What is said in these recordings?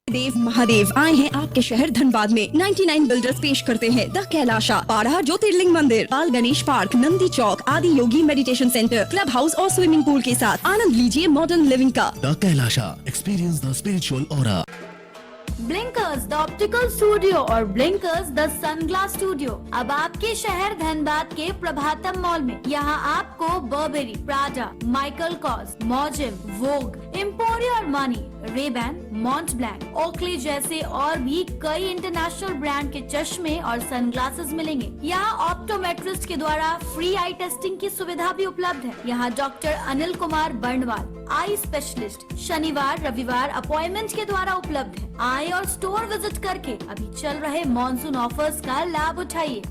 देव महादेव आए हैं आपके शहर धनबाद में। 99 बिल्डर्स पेश करते हैं द कैलाशा, पाड़ा ज्योतिर्लिंग मंदिर, बाल गणेश पार्क, नंदी चौक, आदि योगी मेडिटेशन सेंटर, क्लब हाउस और स्विमिंग पूल के साथ आनंद लीजिए मॉडर्न लिविंग का। The Kailasa, experience the spiritual aura. Blinkers the optical studio और ब्लिंकर्स द सनग्लास स्टूडियो अब आपके शहर धनबाद के प्रभातम मॉल में। यहाँ आपको बर्बेरी, प्राडा, माइकल कॉस, मॉजिम, Vogue, Emporio Armani, Ray Ban, Mont Blanc, Oakley जैसे और भी कई इंटरनेशनल ब्रांड के चश्मे और सनग्लासेस मिलेंगे। यहाँ ऑप्टोमेट्रिस्ट के द्वारा फ्री आई टेस्टिंग की सुविधा भी उपलब्ध है। यहाँ doctor Anil Kumar Barnwal, eye specialist, शनिवार रविवार अपॉइंटमेंट के द्वारा उपलब्ध है। आए और स्टोर विजिट करके अभी चल रहे मॉनसून ऑफर्स का लाभ उठाइए।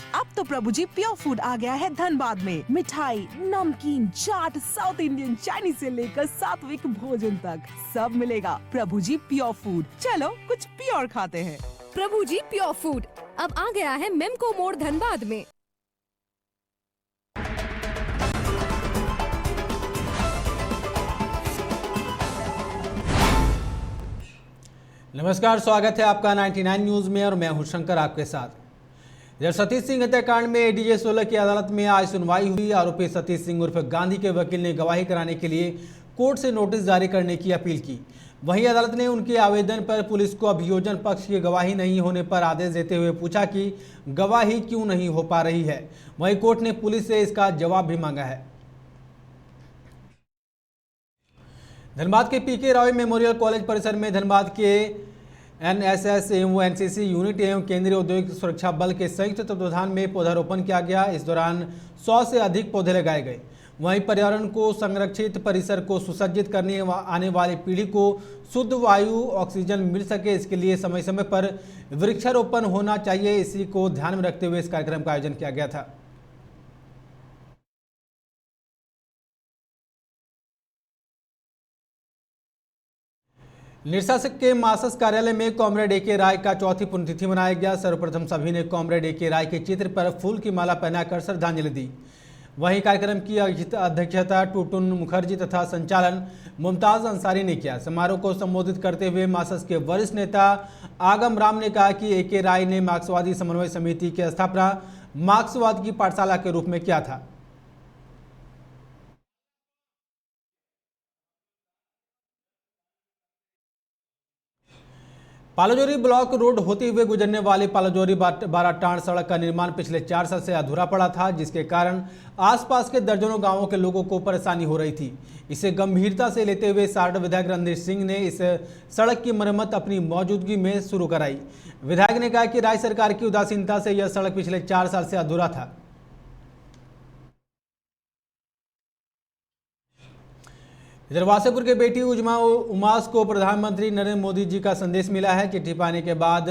अब तो प्रभु जी प्योर फूड आ गया है धनबाद में। मिठाई, नमकीन, चाट, साउथ इंडियन, चाइनीज से लेकर सात्विक भोजन तक सब मिलेगा। प्रभु जी प्योर फूड, चलो कुछ प्योर खाते हैं। प्रभु जी प्योर फूड अब आ गया है मेमको मोड़ धनबाद में। नमस्कार, स्वागत है आपका 99 न्यूज़ में और मैं हूं शंकर आपके साथ। इधर सतीश सिंह हत्याकांड में एडीजे 16 की अदालत में आज सुनवाई हुई। आरोपी सतीश सिंह उर्फ गांधी के वकील ने गवाही कराने के लिए कोर्ट से नोटिस जारी करने की अपील की। वहीं अदालत ने उनके आवेदन पर पुलिस को अभियोजन पक्ष की गवाही नहीं होने पर आदेश देते हुए पूछा कि गवाही क्यों नहीं हो पा रही है। वहीं कोर्ट ने पुलिस से इसका जवाब भी मांगा है। धनबाद के पीके राव मेमोरियल कॉलेज परिसर में धनबाद के एनएसएस एवं एनसीसी यूनिट एवं केंद्रीय औद्योगिक सुरक्षा बल के संयुक्त तत्वाधान में पौधारोपण किया गया। इस दौरान 100 से अधिक पौधे लगाए गए। वहीं पर्यावरण को संरक्षित, परिसर को सुसज्जित करने आने वाली पीढ़ी को शुद्ध वायु ऑक्सीजन मिल सके, इसके लिए समय समय पर वृक्षारोपण होना चाहिए। इसी को ध्यान में रखते हुए इस कार्यक्रम का आयोजन किया गया था। निरसा के मासस कार्यालय में कॉमरेड ए के राय का चौथी पुण्यतिथि मनाया गया। सर्वप्रथम सभी ने कॉमरेड ए के राय के चित्र पर फूल की माला पहनाकर श्रद्धांजलि दी। वहीं कार्यक्रम की अध्यक्षता टूटुन मुखर्जी तथा संचालन मुमताज अंसारी ने किया। समारोह को संबोधित करते हुए मासस के वरिष्ठ नेता आगम राम ने कहा कि ए के राय ने मार्क्सवादी समन्वय समिति की स्थापना मार्क्सवाद की पाठशाला के रूप में किया था। पालाजोरी ब्लॉक रोड होते हुए गुजरने वाली पालाजोरी बाराटांड सड़क का निर्माण पिछले 4 साल से अधूरा पड़ा था, जिसके कारण आसपास के दर्जनों गांवों के लोगों को परेशानी हो रही थी। इसे गंभीरता से लेते हुए सारण विधायक रणधीर सिंह ने इस सड़क की मरम्मत अपनी मौजूदगी में शुरू कराई। विधायक ने कहा कि राज्य सरकार की उदासीनता से यह सड़क पिछले 4 साल से अधूरा था। इधर वासेपुर के बेटी उजमा उमास को प्रधानमंत्री नरेंद्र मोदी जी का संदेश मिला है। चिट्ठी पाने के बाद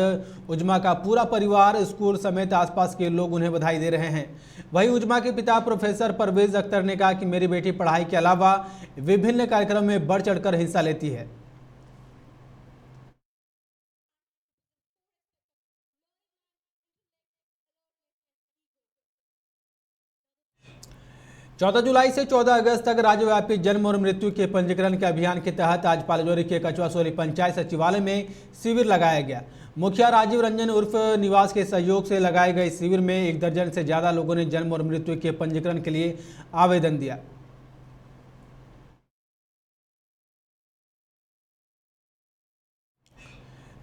उजमा का पूरा परिवार, स्कूल समेत आसपास के लोग उन्हें बधाई दे रहे हैं। वहीं उजमा के पिता प्रोफेसर परवेज अख्तर ने कहा कि मेरी बेटी पढ़ाई के अलावा विभिन्न कार्यक्रमों में बढ़ चढ़कर हिस्सा लेती है। चौदह जुलाई से 14 अगस्त तक राज्यव्यापी जन्म और मृत्यु के पंजीकरण के अभियान के तहत आज पालाजोरी के कचुआसोली पंचायत सचिवालय में शिविर लगाया गया। मुखिया राजीव रंजन उर्फ निवास के सहयोग से लगाए गए शिविर में 1 दर्जन से ज्यादा लोगों ने जन्म और मृत्यु के पंजीकरण के लिए आवेदन दिया।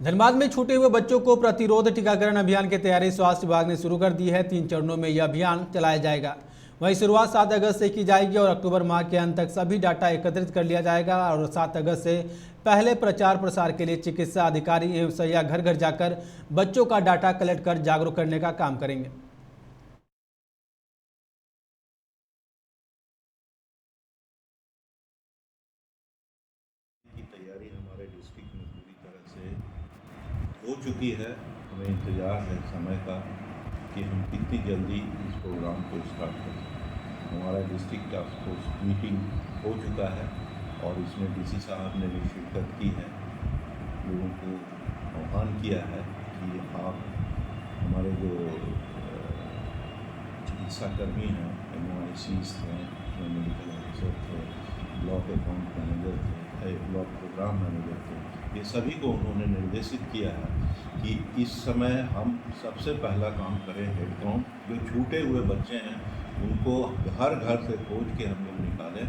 धनबाद में छूटे हुए बच्चों को प्रतिरोध टीकाकरण अभियान की तैयारी स्वास्थ्य विभाग ने शुरू कर दी है। 3 चरणों में यह अभियान चलाया जाएगा। वहीं शुरुआत 7 अगस्त से की जाएगी और अक्टूबर माह के अंत तक सभी डाटा एकत्रित कर लिया जाएगा और 7 अगस्त से पहले प्रचार प्रसार के लिए चिकित्सा अधिकारी एवं सहिया घर घर जाकर बच्चों का डाटा कलेक्ट कर जागरूक करने का काम करेंगे। की तैयारी हमारे डिस्ट्रिक्ट में पूरी तरह से हो चुकी है। हमें इंतज़ार है समय का कि हम कितनी जल्दी इस प्रोग्राम को स्टार्ट करें। हमारा डिस्ट्रिक्ट टास्क फोर्स मीटिंग हो चुका है और इसमें डीसी साहब ने भी शिरकत की है। लोगों को आह्वान किया है कि आप हमारे जो चिकित्साकर्मी हैं, NYCs हैं, मेडिकल ऑफिसर थे, ब्लॉक अकाउंट मैनेजर थे, ब्लॉक प्रोग्राम मैनेजर थे, ये सभी को उन्होंने निर्देशित किया है कि इस समय हम सबसे पहला काम करें हेड काउंट। जो छूटे हुए बच्चे हैं उनको हर घर से खोज के हम लोग निकालें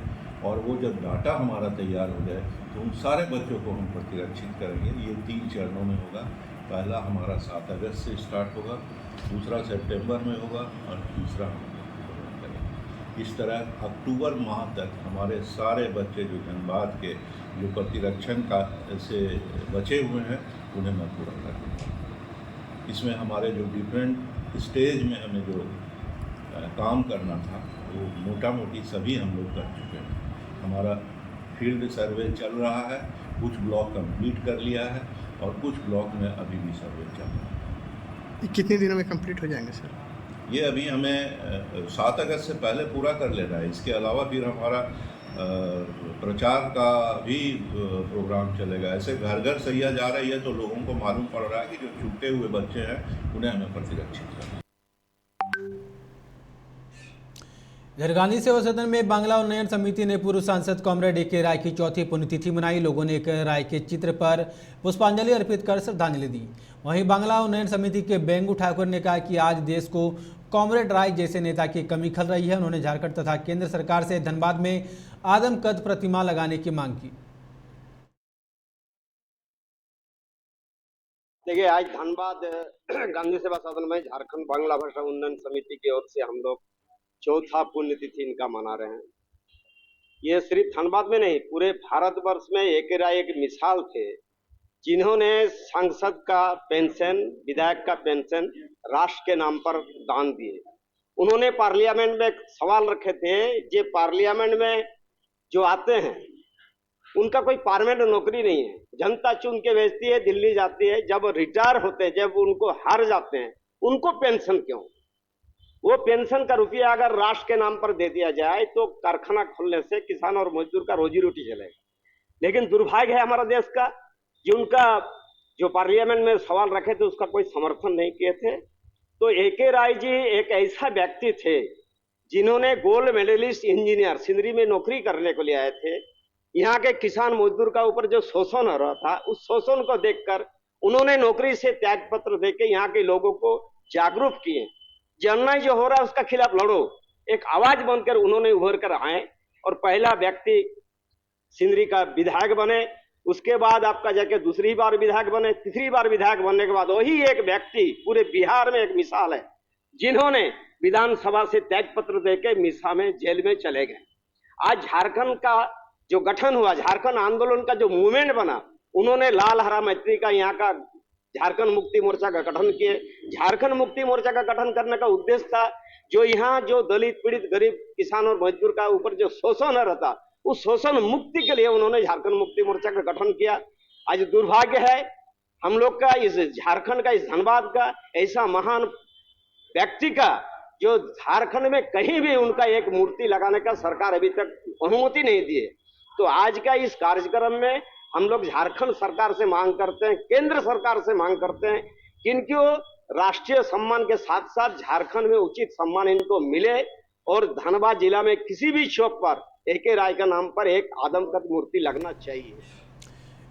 और वो जब डाटा हमारा तैयार हो जाए तो उन सारे बच्चों को हम प्रतिरक्षित करेंगे। ये 3 चरणों में होगा। पहला हमारा 7 अगस्त से स्टार्ट होगा, दूसरा सितंबर में होगा और तीसरा हम लोग करेंगे। इस तरह अक्टूबर माह तक हमारे सारे बच्चे जो धनबाद के जो प्रतिरक्षण का से बचे हुए हैं उन्हें मैं पूरा कर दूँगा। इसमें हमारे जो डिफरेंट स्टेज में हमें जो काम करना था वो मोटा मोटी सभी हम लोग कर चुके हैं। हमारा फील्ड सर्वे चल रहा है, कुछ ब्लॉक कंप्लीट कर लिया है और कुछ ब्लॉक में अभी भी सर्वे चल रहा है। ये कितने दिनों में कंप्लीट हो जाएंगे सर? ये अभी हमें 7 अगस्त से पहले पूरा कर लेना है। इसके अलावा फिर हमारा प्रचार का भी प्रोग्राम चलेगा। ऐसे घर घर सैया जा रही है तो लोगों को मालूम पड़ रहा है कि जो छूटे हुए बच्चे हैं उन्हें हमें प्रतिरक्षित करना है। इधर गांधी सेवा सदन में बांग्ला उन्नयन समिति ने पूर्व सांसद कॉमरेड ए.के. राय की चौथी पुण्यतिथि मनाई। लोगों ने ए.के. राय के चित्र पर पुष्पांजलि अर्पित कर श्रद्धांजलि दी। वहीं बांग्ला उन्नयन समिति के बेंगू ठाकुर ने कहा कि आज देश को कॉमरेड राय जैसे नेता की कमी खल रही है। उन्होंने झारखंड तथा केंद्र सरकार से धनबाद में आदमकद प्रतिमा लगाने की मांग की। देखिए, आज धनबाद गांधी सेवा सदन में झारखंड बांग्ला भाषा उन्नयन समिति की ओर से हम लोग चौथा पुण्यतिथि इनका मना रहे हैं। ये सिर्फ धनबाद में नहीं, पूरे भारतवर्ष में ए.के. राय एक मिसाल थे, जिन्होंने सांसद का पेंशन, विधायक का पेंशन राष्ट्र के नाम पर दान दिए। उन्होंने पार्लियामेंट में सवाल रखे थे, जे पार्लियामेंट में जो आते हैं उनका कोई परमानेंट नौकरी नहीं है, जनता चुन के भेजती है, दिल्ली जाती है, जब रिटायर होते हैं, जब उनको हार जाते हैं, उनको पेंशन क्यों? वो पेंशन का रुपया अगर राष्ट्र के नाम पर दे दिया जाए तो कारखाना खोलने से किसान और मजदूर का रोजी रोटी चलेगा। लेकिन दुर्भाग्य है हमारा देश का, जिनका जो पार्लियामेंट में सवाल रखे थे उसका कोई समर्थन नहीं किए थे। तो ए.के. राय जी एक ऐसा व्यक्ति थे जिन्होंने गोल्ड मेडलिस्ट इंजीनियर सिंदरी में नौकरी करने को ले आए थे। यहाँ के किसान मजदूर का ऊपर जो शोषण हो रहा था, उस शोषण को देखकर उन्होंने नौकरी से त्याग पत्र देकर यहाँ के लोगों को जागरूक किए। जो अन्याय जो हो रहा है उसका खिलाफ लड़ो, एक आवाज बनकर उन्होंने उभर कर आए और पहला व्यक्ति सिंदरी का विधायक बने। उसके बाद आपका जाके दूसरी बार विधायक बने, तीसरी बार विधायक बनने के बाद वही एक व्यक्ति पूरे बिहार में एक मिसाल है, जिन्होंने विधानसभा से त्याग पत्र देकर मिसा में जेल में चले गए। आज झारखंड का जो गठन हुआ, झारखंड आंदोलन का जो मूवमेंट बना, उन्होंने लाल हरा मैत्री का यहाँ का झारखंड मुक्ति मोर्चा का गठन किए। झारखंड मुक्ति मोर्चा का गठन करने का उद्देश्य था जो यहाँ जो दलित पीड़ित गरीब किसान और मजदूर का ऊपर जो शोषण रहता, उस शोषण मुक्ति के लिए उन्होंने झारखंड मुक्ति मोर्चा का गठन किया। आज दुर्भाग्य है हम लोग का, इस झारखंड का, इस धनबाद का ऐसा महान व्यक्ति का जो झारखंड में कहीं भी उनका एक मूर्ति लगाने का सरकार अभी तक अनुमति नहीं दी है। तो आज का इस कार्यक्रम में हम लोग झारखंड सरकार से मांग करते हैं, केंद्र सरकार से मांग करते हैं कि इनको राष्ट्रीय सम्मान के साथ साथ झारखंड में उचित सम्मान इनको मिले और धनबाद जिला में किसी भी चौक पर ए.के. राय का नाम पर एक आदमकद मूर्ति लगना चाहिए।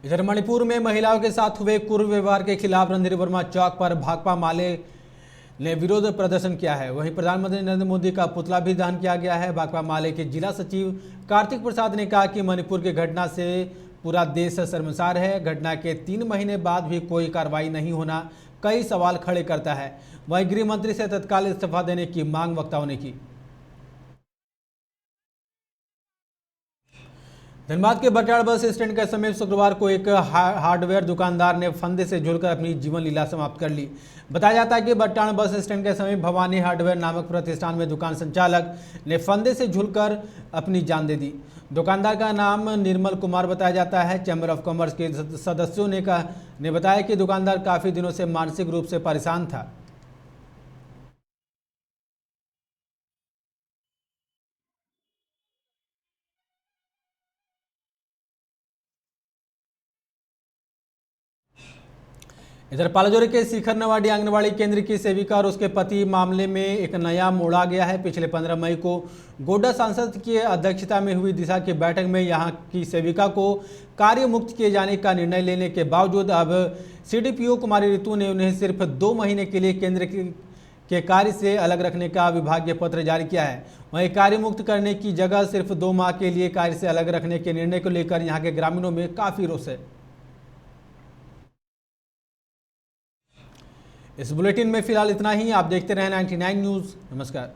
इधर मणिपुर में महिलाओं के साथ हुए क्रूर व्यवहार के खिलाफ रणधीर वर्मा चौक पर भाकपा माले ने विरोध प्रदर्शन किया है। वहीं प्रधानमंत्री नरेंद्र मोदी का पुतला भी दहन किया गया है। भाकपा माले के जिला सचिव कार्तिक प्रसाद ने कहा कि मणिपुर की घटना से पूरा देश शर्मसार है। घटना के 3 महीने बाद भी कोई कार्रवाई नहीं होना कई सवाल खड़े करता है। वहीं गृह मंत्री से तत्काल इस्तीफा देने की मांग वक्ताओं ने की। धनबाद के बटाड़ बस स्टैंड के समीप शुक्रवार को एक हार्डवेयर दुकानदार ने फंदे से झूलकर अपनी जीवन लीला समाप्त कर ली। बताया जाता है कि बटाड़ बस स्टैंड के समीप भवानी हार्डवेयर नामक प्रतिष्ठान में दुकान संचालक ने फंदे से झूलकर अपनी जान दे दी। दुकानदार का नाम निर्मल कुमार बताया जाता है। चैम्बर ऑफ कॉमर्स के सदस्यों ने बताया कि दुकानदार काफी दिनों से मानसिक रूप से परेशान था। इधर पालाजोरी के शिखर नवाडी आंगनबाड़ी केंद्र की सेविका और उसके पति मामले में एक नया मोड़ आ गया है। पिछले 15 मई को गोड्डा सांसद की अध्यक्षता में हुई दिशा की बैठक में यहां की सेविका को कार्य मुक्त किए जाने का निर्णय लेने के बावजूद अब सीडीपीओ कुमारी ऋतु ने उन्हें सिर्फ 2 महीने के लिए केंद्र के कार्य से अलग रखने का विभागीय पत्र जारी किया है। वहीं कार्य मुक्त करने की जगह सिर्फ 2 माह के लिए कार्य से अलग रखने के निर्णय को लेकर यहां के ग्रामीणों में काफी रोष है। इस बुलेटिन में फिलहाल इतना ही। आप देखते रहें 99 न्यूज़। नमस्कार।